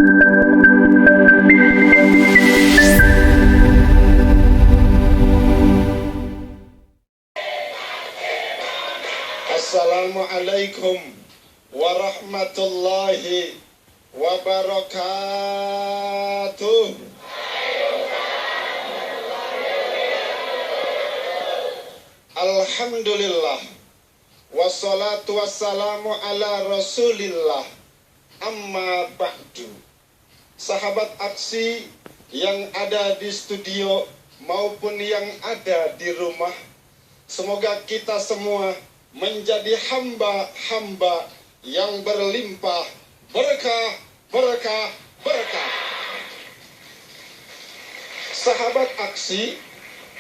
Assalamualaikum warahmatullahi wabarakatuh. Alhamdulillah, wassalatu wassalamu ala rasulillah, amma ba'du. Sahabat aksi yang ada di studio maupun yang ada di rumah, semoga kita semua menjadi hamba-hamba yang berlimpah berkah, berkah, berkah. Sahabat aksi,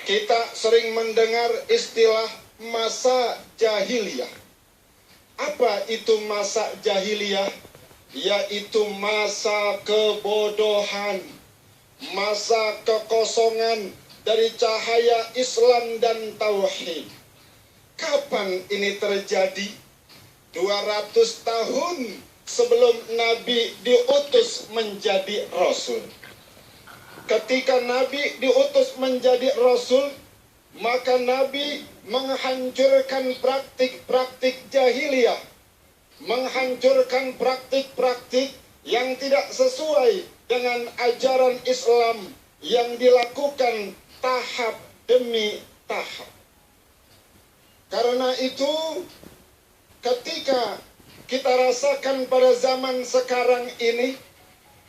kita sering mendengar istilah masa jahiliyah. Apa itu masa jahiliyah? Yaitu masa kebodohan, masa kekosongan dari cahaya Islam dan Tauhid. Kapan ini terjadi? 200 tahun sebelum Nabi diutus menjadi Rasul. Ketika Nabi diutus menjadi Rasul, maka Nabi menghancurkan praktik-praktik jahiliyah, menghancurkan praktik-praktik yang tidak sesuai dengan ajaran Islam yang dilakukan tahap demi tahap. Karena itu, ketika kita rasakan pada zaman sekarang ini,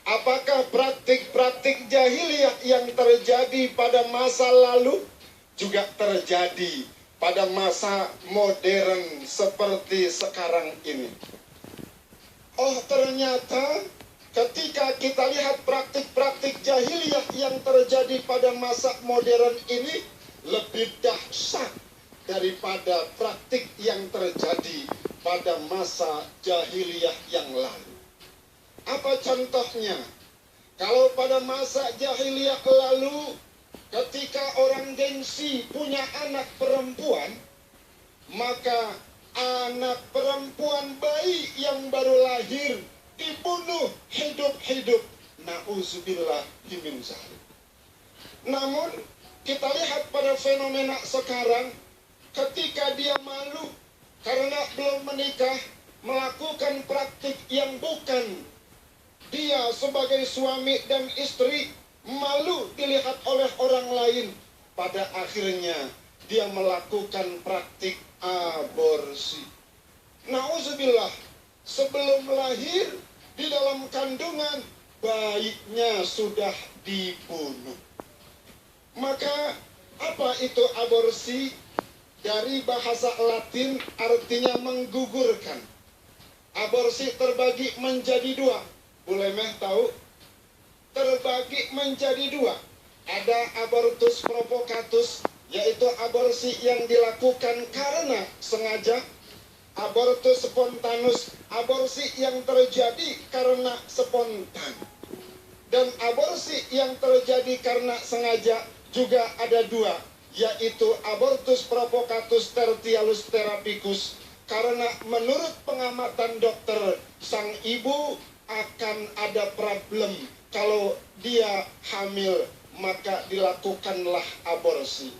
apakah praktik-praktik jahiliyah yang terjadi pada masa lalu juga terjadi pada masa modern seperti sekarang ini? Oh, ternyata ketika kita lihat praktik-praktik jahiliyah yang terjadi pada masa modern ini lebih dahsyat daripada praktik yang terjadi pada masa jahiliyah yang lalu. Apa contohnya? Kalau pada masa jahiliyah lalu, ketika orang gengsi punya anak perempuan, maka anak perempuan bayi yang baru lahir dibunuh hidup-hidup. Na'udzubillah min dzalik. Namun kita lihat pada fenomena sekarang, ketika dia malu karena belum menikah, melakukan praktik yang bukan, dia sebagai suami dan istri malu dilihat oleh orang lain. Pada akhirnya dia melakukan praktik aborsi. Na'udzubillah, sebelum lahir di dalam kandungan bayinya sudah dibunuh. Maka apa itu aborsi? Dari bahasa Latin artinya menggugurkan. Aborsi terbagi menjadi dua. Boleh meh tahu? Terbagi menjadi dua. Ada abortus provocatus, yaitu aborsi yang dilakukan karena sengaja. Abortus spontanus, aborsi yang terjadi karena spontan. Dan aborsi yang terjadi karena sengaja juga ada dua, yaitu abortus provocatus tertialus therapicus, karena menurut pengamatan dokter, sang ibu akan ada problem kalau dia hamil, maka dilakukanlah aborsi.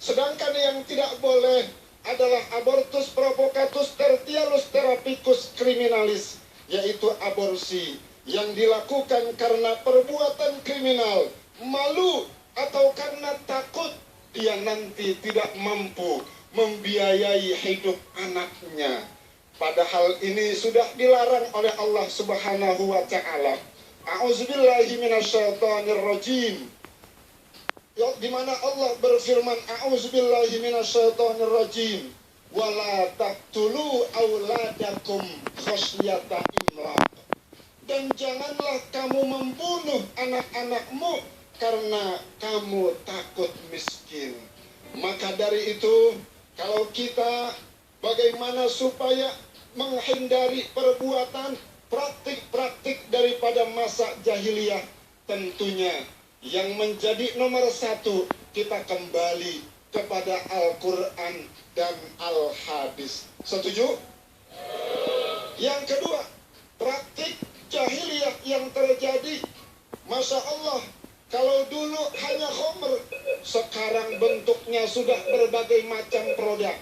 Sedangkan yang tidak boleh adalah abortus provocatus tertialus therapicus criminalis, yaitu aborsi yang dilakukan karena perbuatan kriminal, malu, atau karena takut dia nanti tidak mampu membiayai hidup anaknya. Padahal ini sudah dilarang oleh Allah Subhanahu wa ta'ala. A'udzubillahi minasyaitonir rajim. Di mana Allah berfirman, a'udzubillahi minasyaitonir rajim. Wala taqtulu auladakum khasyata imlaq. Dan janganlah kamu membunuh anak-anakmu karena kamu takut miskin. Maka dari itu, kalau kita bagaimana supaya menghindari perbuatan praktik-praktik daripada masa jahiliyah, tentunya yang menjadi nomor satu, kita kembali kepada Al-Quran dan Al-Hadis. Setuju? Yang kedua, praktik jahiliyah yang terjadi. Masya Allah, kalau dulu hanya khomer, sekarang bentuknya sudah berbagai macam produk.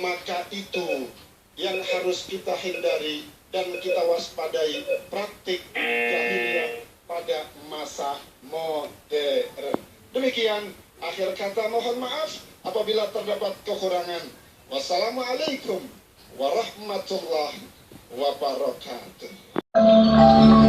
Maka itu yang harus kita hindari dan kita waspadai, praktik jahiliyah pada masa modern. Demikian akhir kata, mohon maaf apabila terdapat kekurangan. Wassalamualaikum warahmatullahi wabarakatuh.